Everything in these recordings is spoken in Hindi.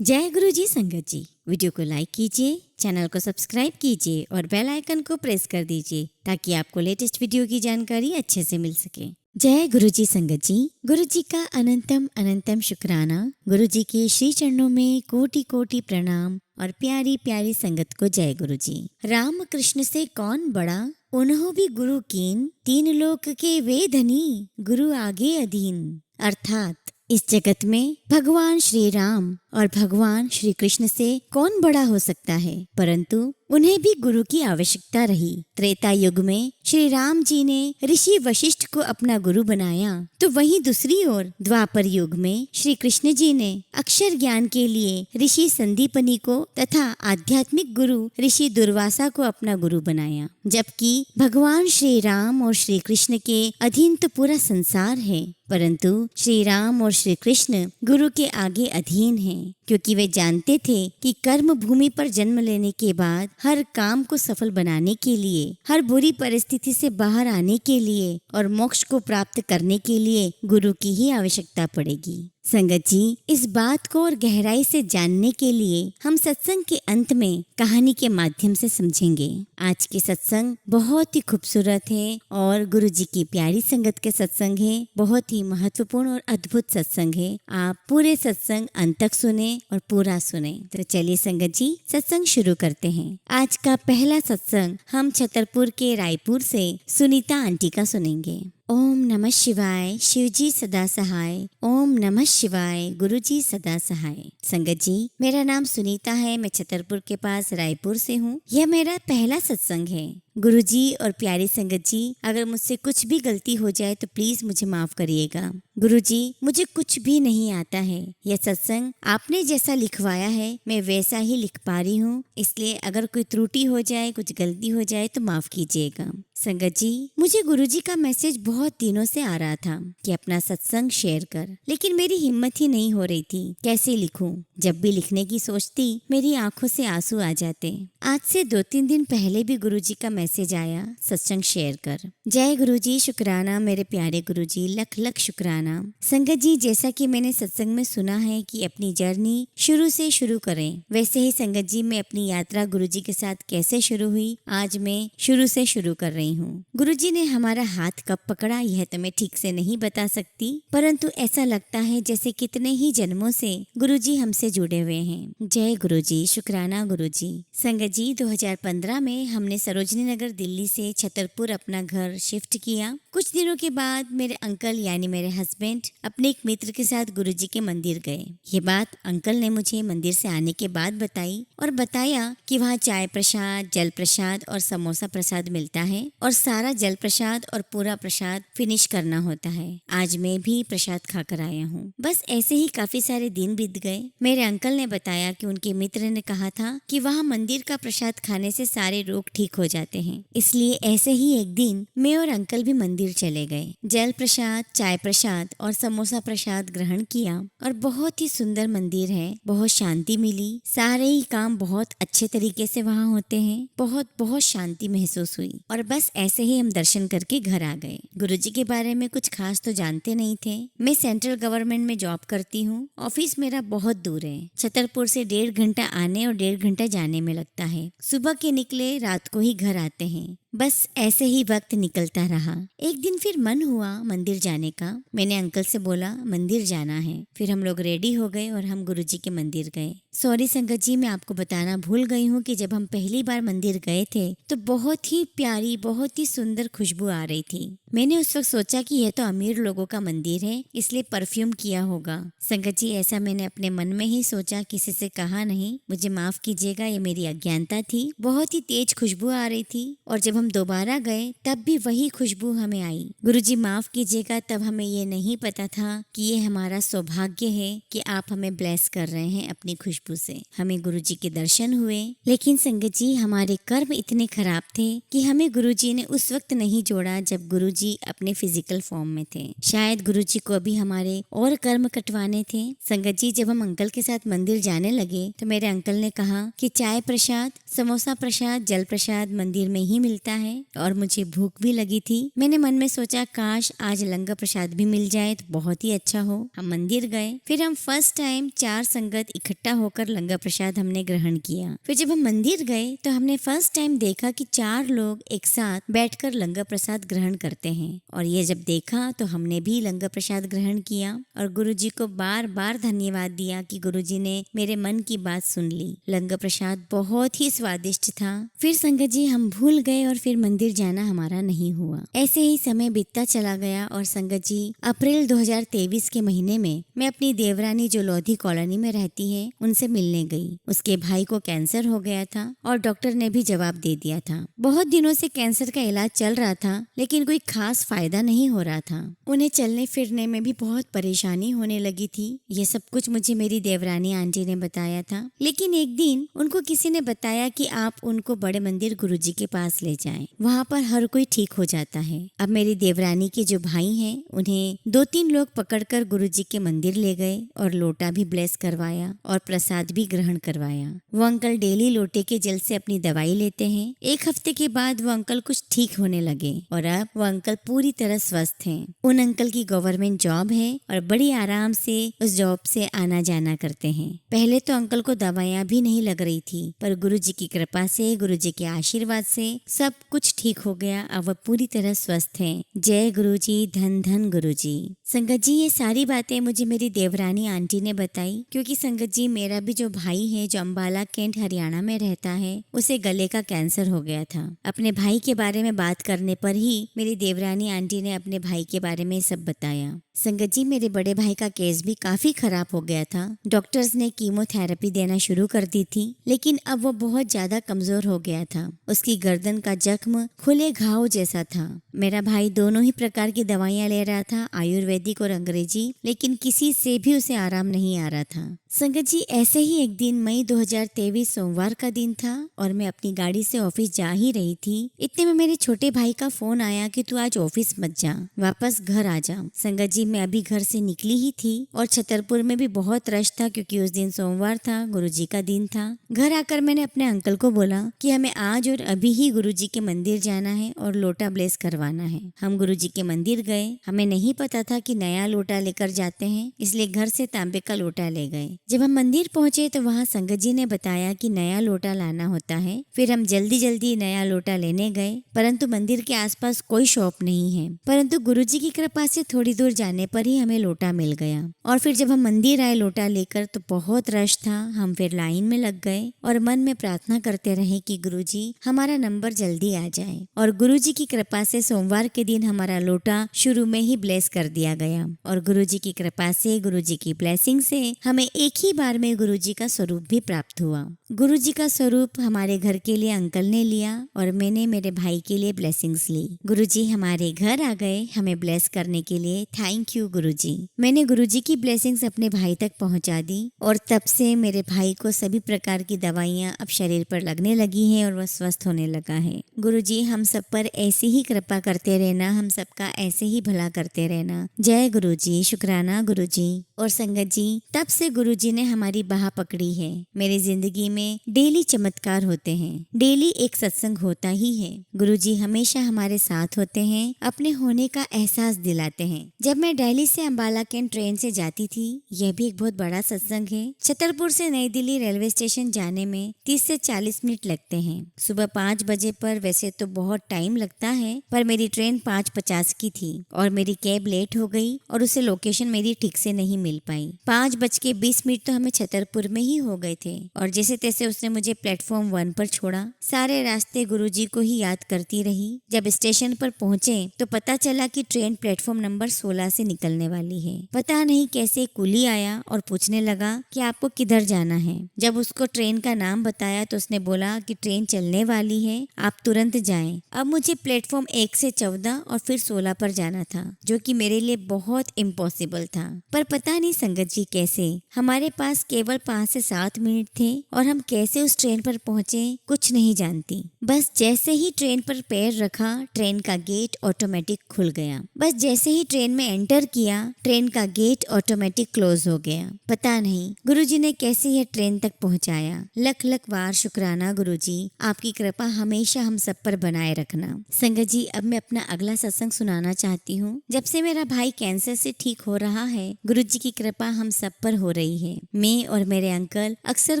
जय गुरु जी संगत जी। वीडियो को लाइक कीजिए, चैनल को सब्सक्राइब कीजिए और बेल आइकन को प्रेस कर दीजिए ताकि आपको लेटेस्ट वीडियो की जानकारी अच्छे से मिल सके। जय गुरु जी संगत जी। गुरु जी का अनंतम अनंतम शुक्राना। गुरु जी के श्री चरणों में कोटि कोटि प्रणाम और प्यारी प्यारी संगत को जय गुरु जी। राम कृष्ण से कौन बड़ा, उन्हों भी गुरु कीन, तीन लोक के वे धनी, गुरु आगे अधीन। अर्थात इस जगत में भगवान श्री राम और भगवान श्री कृष्ण से कौन बड़ा हो सकता है, परंतु उन्हें भी गुरु की आवश्यकता रही। त्रेता युग में श्री राम जी ने ऋषि वशिष्ठ को अपना गुरु बनाया, तो वहीं दूसरी ओर द्वापर युग में श्री कृष्ण जी ने अक्षर ज्ञान के लिए ऋषि संदीपनी को तथा आध्यात्मिक गुरु ऋषि दुर्वासा को अपना गुरु बनाया। जबकि भगवान श्री राम और श्री कृष्ण के अधीन तो पूरा संसार है, परंतु श्री राम और श्री कृष्ण गुरु के आगे अधीन हैं, क्योंकि वे जानते थे कि कर्म भूमि पर जन्म लेने के बाद हर काम को सफल बनाने के लिए, हर बुरी परिस्थिति से बाहर आने के लिए और मोक्ष को प्राप्त करने के लिए गुरु की ही आवश्यकता पड़ेगी। संगत जी, इस बात को और गहराई से जानने के लिए हम सत्संग के अंत में कहानी के माध्यम से समझेंगे। आज की सत्संग बहुत ही खूबसूरत है और गुरु जी की प्यारी संगत के सत्संग है। बहुत ही महत्वपूर्ण और अद्भुत सत्संग है। आप पूरे सत्संग अंत तक सुने और पूरा सुने। तो चलिए संगत जी, सत्संग शुरू करते हैं। आज का पहला सत्संग हम छतरपुर के रायपुर से सुनीता आंटी का सुनेंगे। ओम नमः शिवाय, शिवजी सदा सहाय। ओम नमः शिवाय, गुरुजी सदा सहाय। संगत जी, मेरा नाम सुनीता है। मैं छतरपुर के पास रायपुर से हूँ। यह मेरा पहला सत्संग है। गुरुजी और प्यारी संगत जी, अगर मुझसे कुछ भी गलती हो जाए तो प्लीज मुझे माफ करिएगा। गुरुजी, मुझे कुछ भी नहीं आता है। यह सत्संग आपने जैसा लिखवाया है मैं वैसा ही लिख पा रही हूँ, इसलिए अगर कोई त्रुटि हो जाए, कुछ गलती हो जाए तो माफ कीजिएगा। संगत जी, मुझे गुरुजी का मैसेज बहुत दिनों से आ रहा था कि अपना सत्संग शेयर कर, लेकिन मेरी हिम्मत ही नहीं हो रही थी। कैसे लिखूं? जब भी लिखने की सोचती मेरी आंखों से आंसू आ जाते। आज से 2-3 दिन पहले भी गुरुजी का मैसेज आया, सत्संग शेयर कर। जय गुरुजी, शुक्राना मेरे प्यारे गुरुजी, लख लख शुक्राना। संगत जी, जैसा कि मैंने सत्संग में सुना है कि अपनी जर्नी शुरू से शुरू करें, वैसे ही संगत जी मैं अपनी यात्रा गुरुजी के साथ कैसे शुरू हुई, आज मैं शुरू से शुरू कर रही हूँ। गुरुजी ने हमारा हाथ कब पकड़ा यह तो मैं ठीक से नहीं बता सकती, परंतु ऐसा लगता है जैसे कितने ही जन्मों से गुरुजी हमसे जुड़े हुए हैं। जय गुरुजी, शुक्राना गुरुजी। संगत जी, 2015 में हमने सरोजनी नगर दिल्ली से छतरपुर अपना घर शिफ्ट किया। कुछ दिनों के बाद मेरे अंकल यानी मेरे हस्बैंड अपने एक मित्र के साथ गुरुजी के मंदिर गए। ये बात अंकल ने मुझे मंदिर से आने के बाद बताई और बताया कि वहाँ चाय प्रसाद, जल प्रसाद और समोसा प्रसाद मिलता है और सारा जल प्रसाद और पूरा प्रसाद फिनिश करना होता है। आज मैं भी प्रसाद खाकर आया हूँ। बस ऐसे ही काफी सारे दिन बीत गए। मेरे अंकल ने बताया कि उनके मित्र ने कहा था कि वहाँ मंदिर का प्रसाद खाने से सारे रोग ठीक हो जाते हैं, इसलिए ऐसे ही एक दिन मैं और अंकल भी मंदिर चले गए। जल प्रसाद, चाय प्रसाद और समोसा प्रसाद ग्रहण किया और बहुत ही सुंदर मंदिर है। बहुत शांति मिली। सारे ही काम बहुत अच्छे तरीके से वहाँ होते हैं। बहुत बहुत शांति महसूस हुई और बस ऐसे ही हम दर्शन करके घर आ गए। गुरुजी के बारे में कुछ खास तो जानते नहीं थे। मैं सेंट्रल गवर्नमेंट में जॉब करती हूँ। ऑफिस मेरा बहुत दूर है। छतरपुर से 1.5 घंटा आने और 1.5 घंटा जाने में लगता है। सुबह के निकले, रात को ही घर आते हैं। बस ऐसे ही वक्त निकलता रहा। एक दिन फिर मन हुआ मंदिर जाने का। मैंने अंकल से बोला मंदिर जाना है। फिर हम लोग रेडी हो गए और हम गुरुजी के मंदिर गए। सॉरी संगत जी, मैं आपको बताना भूल गई हूँ कि जब हम पहली बार मंदिर गए थे तो बहुत ही प्यारी, बहुत ही सुंदर खुशबू आ रही थी। मैंने उस वक्त सोचा कि यह तो अमीर लोगों का मंदिर है, इसलिए परफ्यूम किया होगा। संगत जी, ऐसा मैंने अपने मन में ही सोचा, किसी से कहा नहीं। मुझे माफ कीजिएगा, ये मेरी अज्ञानता थी। बहुत ही तेज खुशबू आ रही थी और जब हम दोबारा गए तब भी वही खुशबू हमें आई। गुरुजी माफ कीजिएगा, तब हमें ये नहीं पता था कि ये हमारा सौभाग्य है कि आप हमें ब्लेस कर रहे हैं अपनी खुशबू से। हमें गुरुजी के दर्शन हुए, लेकिन संगत जी हमारे कर्म इतने खराब थे कि हमें गुरुजी ने उस वक्त नहीं जोड़ा जब गुरुजी अपने फिजिकल फॉर्म में थे। शायद गुरुजी को अभी हमारे और कर्म कटवाने थे। संगत जी, जब हम अंकल के साथ मंदिर जाने लगे तो मेरे अंकल ने कहा कि चाय प्रसाद, समोसा प्रसाद, जल प्रसाद मंदिर में ही मिलता है और मुझे भूख भी लगी थी। मैंने मन में सोचा काश आज लंगर प्रसाद भी मिल जाए तो बहुत ही अच्छा हो। हम मंदिर गए, फिर हम फर्स्ट टाइम 4 संगत इकट्ठा होकर लंगर प्रसाद हमने ग्रहण किया। फिर जब हम मंदिर गए तो हमने फर्स्ट टाइम देखा कि 4 लोग एक साथ बैठकर लंगर प्रसाद ग्रहण करते हैं, और ये जब देखा तो हमने भी लंगर प्रसाद ग्रहण किया और गुरुजी को बार बार धन्यवाद दिया कि गुरुजी ने मेरे मन की बात सुन ली। लंगर प्रसाद बहुत ही स्वादिष्ट था। फिर संगत जी हम भूल गए और फिर मंदिर जाना हमारा नहीं हुआ। ऐसे ही समय बीतता चला गया और संगत जी अप्रैल 2023 के महीने में मैं अपनी देवरानी जो लोधी कॉलोनी में रहती है उनसे मिलने गई। उसके भाई को कैंसर हो गया था और डॉक्टर ने भी जवाब दे दिया था। बहुत दिनों से कैंसर का इलाज चल रहा था लेकिन कोई खास फायदा नहीं हो रहा था। उन्हें चलने फिरने में भी बहुत परेशानी होने लगी थी। ये सब कुछ मुझे मेरी देवरानी आंटी ने बताया था। लेकिन एक दिन उनको किसी ने बताया कि आप उनको बड़े मंदिर गुरुजी के पास ले जाएं, वहाँ पर हर कोई ठीक हो जाता है। अब मेरी देवरानी के जो भाई हैं उन्हें 2-3 लोग पकड़कर गुरुजी के मंदिर ले गए और लोटा भी ब्लेस करवाया और प्रसाद भी ग्रहण करवाया। वो अंकल डेली लोटे के जल से अपनी दवाई लेते हैं। एक हफ्ते के बाद वो अंकल कुछ ठीक होने लगे और अब वो अंकल पूरी तरह स्वस्थ हैं। उन अंकल की गवर्नमेंट जॉब है और बड़ी आराम से उस जॉब से आना जाना करते हैं। पहले तो अंकल को दवाइयाँ भी नहीं लग रही थी, पर गुरुजी की कृपा से, गुरुजी के आशीर्वाद से सब कुछ ठीक हो गया। अब वो पूरी तरह स्वस्थ हैं। जय गुरुजी, धन धन गुरुजी। संगत जी ये सारी बातें मुझे मेरी देवरानी आंटी ने बताई, क्योंकि संगत जी मेरा भी जो भाई है जो अम्बाला कैंट हरियाणा में रहता है, उसे गले का कैंसर हो गया था। अपने भाई के बारे में बात करने पर ही मेरी देवरानी आंटी ने अपने भाई के बारे में सब बताया। संगत जी मेरे बड़े भाई का केस भी काफी खराब हो गया था। डॉक्टर्स ने कीमोथेरेपी देना शुरू कर दी थी, लेकिन अब वो बहुत ज्यादा कमजोर हो गया था। उसकी गर्दन का जख्म खुले घाव जैसा था। मेरा भाई दोनों ही प्रकार की दवाइयाँ ले रहा था, आयुर्वेदिक और अंग्रेजी, लेकिन किसी से भी उसे आराम नहीं आ रहा था। संगत जी ऐसे ही एक दिन मई 2023 सोमवार का दिन था और मैं अपनी गाड़ी से ऑफिस जा ही रही थी। इतने में मेरे छोटे भाई का फोन आया कि तू आज ऑफिस मत जा, वापस घर आ जा। संगत जी मैं अभी घर से निकली ही थी और छतरपुर में भी बहुत रश था, क्योंकि उस दिन सोमवार था, गुरुजी का दिन था। घर आकर मैंने अपने अंकल को बोला कि हमें आज और अभी ही गुरुजी के मंदिर जाना है और लोटा ब्लेस करवाना है। हम गुरुजी के मंदिर गए। हमें नहीं पता था कि नया लोटा लेकर जाते हैं, इसलिए घर से तांबे का लोटा ले गए। जब हम मंदिर पहुंचे तो वहाँ संगत जी ने बताया कि नया लोटा लाना होता है। फिर हम जल्दी जल्दी नया लोटा लेने गए, परंतु मंदिर के आसपास कोई शॉप नहीं है। परंतु गुरुजी की कृपा से थोड़ी दूर जाने पर ही हमें लोटा मिल गया। और फिर जब हम मंदिर आए लोटा लेकर तो बहुत रश था। हम फिर लाइन में लग गए और मन में प्रार्थना करते रहे कि गुरुजी हमारा नंबर जल्दी आ जाए। और गुरुजी की कृपा से सोमवार के दिन हमारा लोटा शुरू में ही ब्लेस कर दिया गया। और गुरुजी की कृपा से, गुरुजी की ब्लेसिंग से हमें एक ही बार में गुरुजी का स्वरूप भी प्राप्त हुआ। गुरुजी का स्वरूप हमारे घर के लिए अंकल ने लिया और मैंने मेरे भाई के लिए ब्लेसिंग्स ली। गुरुजी हमारे घर आ गए हमें ब्लेस करने के लिए। थैंक यू गुरुजी। मैंने गुरुजी की ब्लेसिंग्स अपने भाई तक पहुंचा दी और तब से मेरे भाई को सभी प्रकार की दवाइयां अब शरीर पर लगने लगी हैं और वह स्वस्थ होने लगा है। गुरुजी हम सब पर ऐसी ही कृपा करते रहना, हम सबका ऐसे ही भला करते रहना। जय गुरुजी, शुक्राना गुरुजी। और संगत जी तब से गुरुजी ने हमारी बाह पकड़ी है। मेरी जिंदगी में डेली चमत्कार होते हैं, डेली एक सत्संग होता ही है। गुरुजी हमेशा हमारे साथ होते हैं, अपने होने का एहसास दिलाते हैं। जब मैं दिल्ली से अम्बाला कैंट ट्रेन से जाती थी, यह भी एक बहुत बड़ा सत्संग है। छतरपुर से नई दिल्ली रेलवे स्टेशन जाने में 30 से 40 मिनट लगते हैं। सुबह 5 बजे पर वैसे तो बहुत टाइम लगता है, पर मेरी ट्रेन 5:50 की थी और मेरी कैब लेट हो गई और उसे लोकेशन मेरी ठीक से नहीं मिल पाई। 5:20 तो हमें छतरपुर में ही हो गए थे और जैसे तैसे उसने मुझे प्लेटफॉर्म 1 पर छोड़ा। सारे रास्ते गुरुजी को ही याद करती रही। जब स्टेशन पर पहुंचे तो पता चला कि ट्रेन प्लेटफॉर्म नंबर 16 से निकलने वाली है। पता नहीं कैसे कुली आया और पूछने लगा कि आपको किधर जाना है। जब उसको ट्रेन का नाम बताया तो उसने बोला कि ट्रेन चलने वाली है, आप तुरंत जाएं। अब मुझे प्लेटफॉर्म 1 से 14 और फिर 16 पर जाना था, जो कि मेरे लिए बहुत इम्पॉसिबल था। पर पता नहीं संगत जी कैसे हमारे हमारे पास केवल 5 से 7 मिनट थे और हम कैसे उस ट्रेन पर पहुंचे कुछ नहीं जानती। बस जैसे ही ट्रेन पर पैर रखा ट्रेन का गेट ऑटोमेटिक खुल गया। बस जैसे ही ट्रेन में एंटर किया ट्रेन का गेट ऑटोमेटिक क्लोज हो गया। पता नहीं गुरुजी ने कैसे यह ट्रेन तक पहुंचाया। लख लख बार शुक्राना गुरुजी, आपकी कृपा हमेशा हम सब पर बनाए रखना। संगत जी, अब मैं अपना अगला सत्संग सुनाना चाहती हूँ। जब से मेरा भाई कैंसर से ठीक हो रहा है, गुरुजी की कृपा हम सब पर हो रही है। मैं और मेरे अंकल अक्सर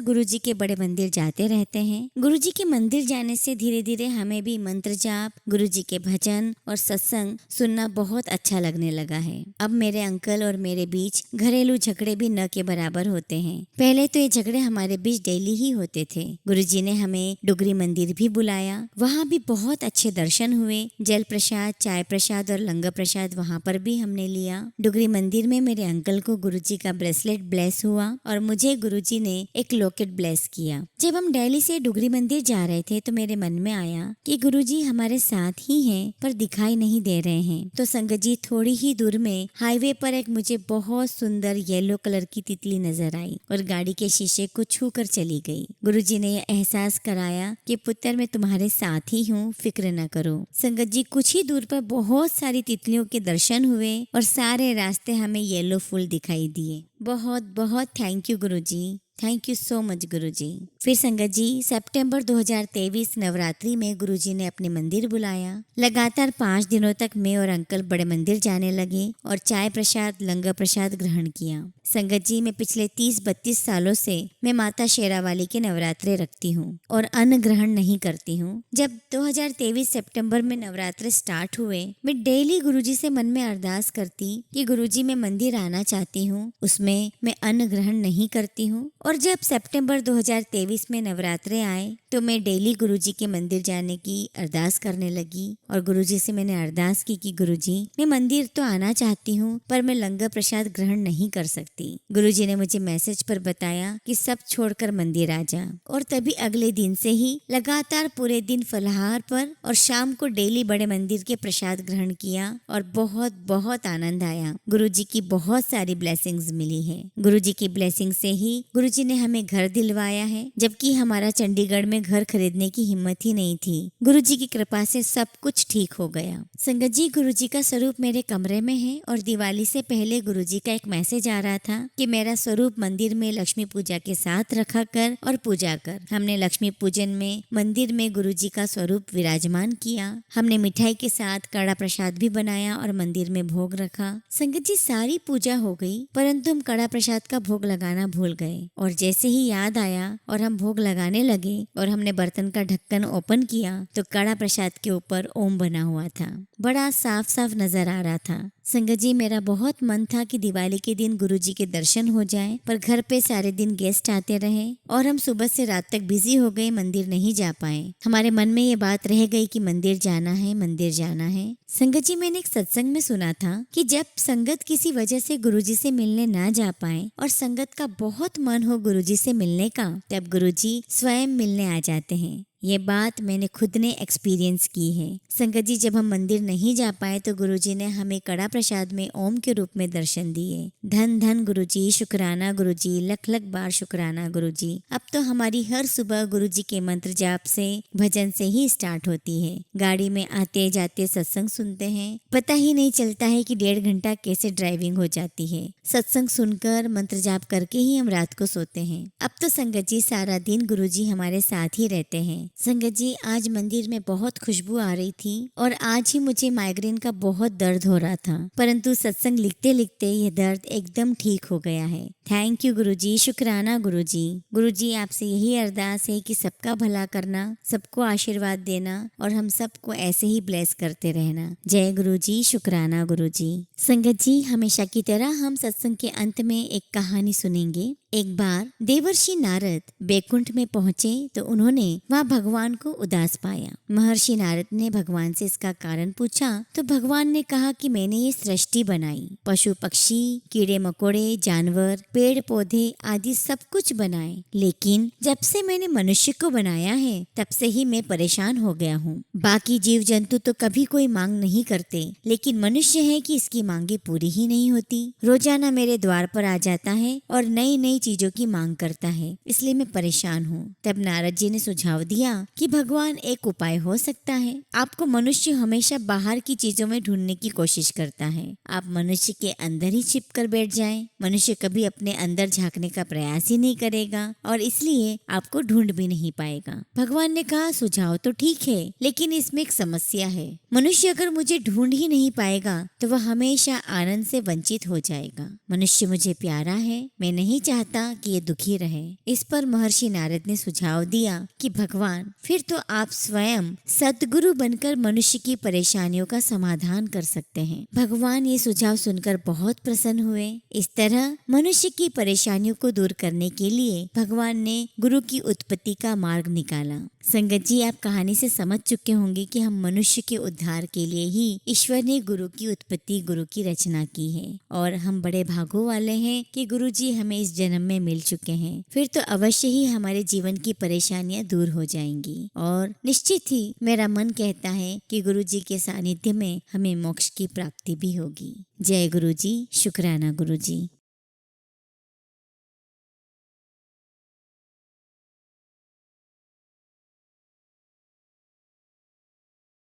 गुरुजी के बड़े मंदिर जाते रहते हैं। गुरुजी के मंदिर जाने से धीरे धीरे हमें भी मंत्र जाप, गुरुजी के भजन और सत्संग सुनना बहुत अच्छा लगने लगा है। अब मेरे अंकल और मेरे बीच घरेलू झगड़े भी न के बराबर होते हैं। पहले तो ये झगड़े हमारे बीच डेली ही होते थे। गुरुजी ने हमें डुगरी मंदिर भी बुलाया, वहाँ भी बहुत अच्छे दर्शन हुए। जल प्रसाद, चाय प्रसाद और लंगर प्रसाद वहाँ पर भी हमने लिया। डुगरी मंदिर में मेरे अंकल को गुरुजी का ब्रेसलेट ब्लेस हुआ और मुझे गुरुजी ने एक लॉकेट ब्लेस किया। जब हम दिल्ली से डुगरी मंदिर जा रहे थे तो मेरे मन में आया कि गुरुजी हमारे साथ ही हैं पर दिखाई नहीं दे रहे हैं। तो संगत जी, थोड़ी ही दूर में हाईवे पर एक मुझे बहुत सुंदर येलो कलर की तितली नजर आई और गाड़ी के शीशे को छू कर चली गई। गुरुजी ने यह एहसास कराया कि पुत्र, मैं तुम्हारे साथ ही हूँ, फिक्र न करो। संगत जी, कुछ ही दूर पर बहुत सारी तितलियों के दर्शन हुए और सारे रास्ते हमें येलो फूल दिखाई दिए। बहुत बहुत thank you Guruji, thank you so much Guruji. फिर संगत जी, सितंबर 2023 नवरात्रि में गुरुजी ने अपने मंदिर बुलाया। लगातार 5 दिनों तक मैं और अंकल बड़े मंदिर जाने लगे और चाय प्रसाद, लंगर प्रसाद ग्रहण किया। संगत जी, मैं पिछले 30-32 सालों से मैं माता शेरावाली के नवरात्रे रखती हूँ और अन्न ग्रहण नहीं करती हूँ। जब 2023 सितंबर में नवरात्रे स्टार्ट हुए, मैं डेली गुरुजी से मन में अरदास करती कि गुरुजी, मैं मंदिर आना चाहती हूँ, उसमें मैं अन्न ग्रहण नहीं करती हूँ। और जब सितंबर 2023 में नवरात्रे आए तो मैं डेली गुरुजी के मंदिर जाने की अरदास करने लगी और गुरुजी से मैंने अरदास की कि गुरुजी, मैं मंदिर तो आना चाहती हूँ पर मैं लंगर प्रसाद ग्रहण नहीं कर सकती। गुरुजी ने मुझे मैसेज पर बताया कि सब छोड़कर मंदिर आ जा। और तभी अगले दिन से ही लगातार पूरे दिन फलाहार पर और शाम को डेली बड़े मंदिर के प्रसाद ग्रहण किया और बहुत बहुत आनंद आया। गुरुजी की बहुत सारी ब्लेसिंग्स मिली है। गुरुजी की ब्लेसिंग से ही गुरुजी ने हमें घर दिलवाया है, जबकि हमारा चंडीगढ़ में घर खरीदने की हिम्मत ही नहीं थी। गुरुजी की कृपा से सब कुछ ठीक हो गया। संगत जी, गुरुजी का स्वरूप मेरे कमरे में है और दिवाली से पहले गुरुजी का एक मैसेज आ रहा था कि मेरा स्वरूप मंदिर में लक्ष्मी पूजा के साथ रखा कर और पूजा कर। हमने लक्ष्मी पूजन में मंदिर में गुरुजी का स्वरूप विराजमान किया। हमने मिठाई के साथ कड़ा प्रसाद भी बनाया और मंदिर में भोग रखा। संगत जी, सारी पूजा हो गई परंतु हम कड़ा प्रसाद का भोग लगाना भूल गए और जैसे ही याद आया और हम भोग लगाने लगे और हमने बर्तन का ढक्कन ओपन किया तो कड़ा प्रसाद के ऊपर ओम बना हुआ था। बड़ा साफ साफ नजर आ रहा था। संगत जी, मेरा बहुत मन था कि दिवाली के दिन गुरुजी के दर्शन हो जाएं, पर घर पे सारे दिन गेस्ट आते रहे और हम सुबह से रात तक बिजी हो गए, मंदिर नहीं जा पाए। हमारे मन में ये बात रह गई कि मंदिर जाना है, मंदिर जाना है। संगत जी, मैंने एक सत्संग में सुना था कि जब संगत किसी वजह से गुरुजी से मिलने ना जा पाए और संगत का बहुत मन हो गुरुजी से मिलने का, तब गुरुजी स्वयं मिलने आ जाते हैं। ये बात मैंने खुद ने एक्सपीरियंस की है। संगत जी, जब हम मंदिर नहीं जा पाए तो गुरुजी ने हमें कड़ा प्रसाद में ओम के रूप में दर्शन दिए। धन धन गुरुजी, शुक्राना गुरुजी, लख लख बार शुक्राना गुरुजी। अब तो हमारी हर सुबह गुरुजी के मंत्र जाप से, भजन से ही स्टार्ट होती है। गाड़ी में आते जाते सत्संग सुनते हैं, पता ही नहीं चलता है कि 1.5 घंटा कैसे ड्राइविंग हो जाती है। सत्संग सुनकर मंत्र जाप करके ही हम रात को सोते हैं। अब तो संगत जी, सारा दिन गुरुजी हमारे साथ ही रहते हैं। संगत जी, आज मंदिर में बहुत खुशबू आ रही थी और आज ही मुझे माइग्रेन का बहुत दर्द हो रहा था, परंतु सत्संग लिखते लिखते ये दर्द एकदम ठीक हो गया है। थैंक यू गुरुजी, शुक्राना गुरुजी। गुरुजी, आपसे यही अरदास है कि सबका भला करना, सबको आशीर्वाद देना और हम सबको ऐसे ही ब्लेस करते रहना। जय गुरुजी, शुक्राना गुरुजी। संगत जी, हमेशा की तरह हम सत्संग के अंत में एक कहानी सुनेंगे। एक बार देवर्षि नारद बैकुंठ में पहुंचे तो उन्होंने वहाँ भगवान को उदास पाया। महर्षि नारद ने भगवान से इसका कारण पूछा तो भगवान ने कहा कि मैंने ये सृष्टि बनाई, पशु पक्षी, कीड़े मकोड़े, जानवर, पेड़ पौधे आदि सब कुछ बनाए, लेकिन जब से मैंने मनुष्य को बनाया है तब से ही मैं परेशान हो गया हूँ। बाकी जीव जंतु तो कभी कोई मांग नहीं करते, लेकिन मनुष्य है कि इसकी मांगे पूरी ही नहीं होती। रोजाना मेरे द्वार पर आ जाता है और नई नई चीजों की मांग करता है, इसलिए मैं परेशान हूँ। तब नारद जी ने सुझाव दिया कि भगवान, एक उपाय हो सकता है। आपको मनुष्य हमेशा बाहर की चीजों में ढूंढने की कोशिश करता है। आप मनुष्य के अंदर ही छिप कर बैठ जाएं। मनुष्य कभी अपने अंदर झांकने का प्रयास ही नहीं करेगा और इसलिए आपको ढूंढ भी नहीं पाएगा। भगवान ने कहा, सुझाव तो ठीक है, लेकिन इसमें एक समस्या है। मनुष्य अगर मुझे ढूंढ ही नहीं पाएगा तो वह हमेशा आनंद से वंचित हो जाएगा। मनुष्य मुझे प्यारा है, मैं नहीं चाहता कि ये दुखी रहे। इस पर महर्षि नारद ने सुझाव दिया कि भगवान, फिर तो आप स्वयं सद्गुरु बनकर मनुष्य की परेशानियों का समाधान कर सकते हैं। भगवान ये सुझाव सुनकर बहुत प्रसन्न हुए। इस तरह मनुष्य की परेशानियों को दूर करने के लिए भगवान ने गुरु की उत्पत्ति का मार्ग निकाला। संगत जी, आप कहानी से समझ चुके होंगे कि हम मनुष्य के उद्धार के लिए ही ईश्वर ने गुरु की उत्पत्ति, गुरु की रचना की है और हम बड़े भागों वाले हैं कि गुरु जी हमें इस जन्म में मिल चुके हैं। फिर तो अवश्य ही हमारे जीवन की परेशानियां दूर हो जाएंगी और निश्चित ही मेरा मन कहता है कि गुरु जी के सानिध्य में हमें मोक्ष की प्राप्ति भी होगी। जय गुरु जी, शुक्राना गुरु जी।